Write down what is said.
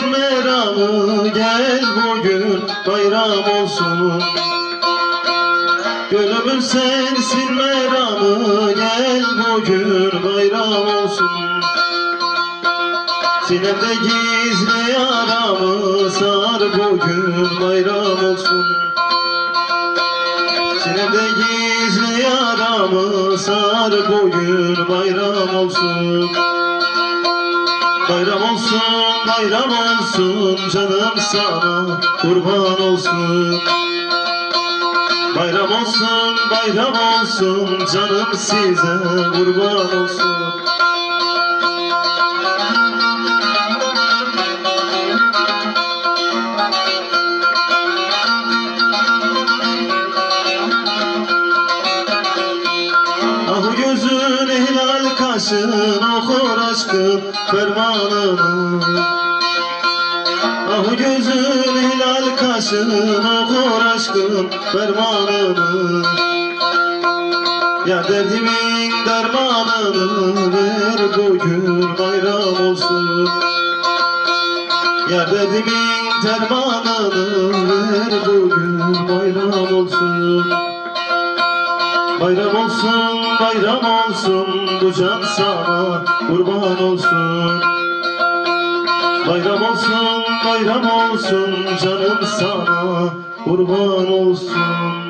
meramı, gel bugün bayram olsun. Gönlümün sensin meramı, gel bugün bayram olsun. Sinemde gizli yaramı, sar bugün bayram olsun. Sinemde gizli yaramı, sar bugün bayram olsun. Bayram olsun, bayram olsun, canım sana kurban olsun. Bayram olsun, bayram olsun, canım size kurban olsun. Ah gözün hilal kaşın, okur aşkın fermanını. Ah gözün hilal kaşın, okur aşkın fermanını. Ya derdimin dermanını, ver bugün bayram olsun. Ya derdimin dermanını, ver bugün bayram olsun. Bayram olsun, bayram olsun, bu can sana kurban olsun. Bayram olsun, bayram olsun, canım sana kurban olsun.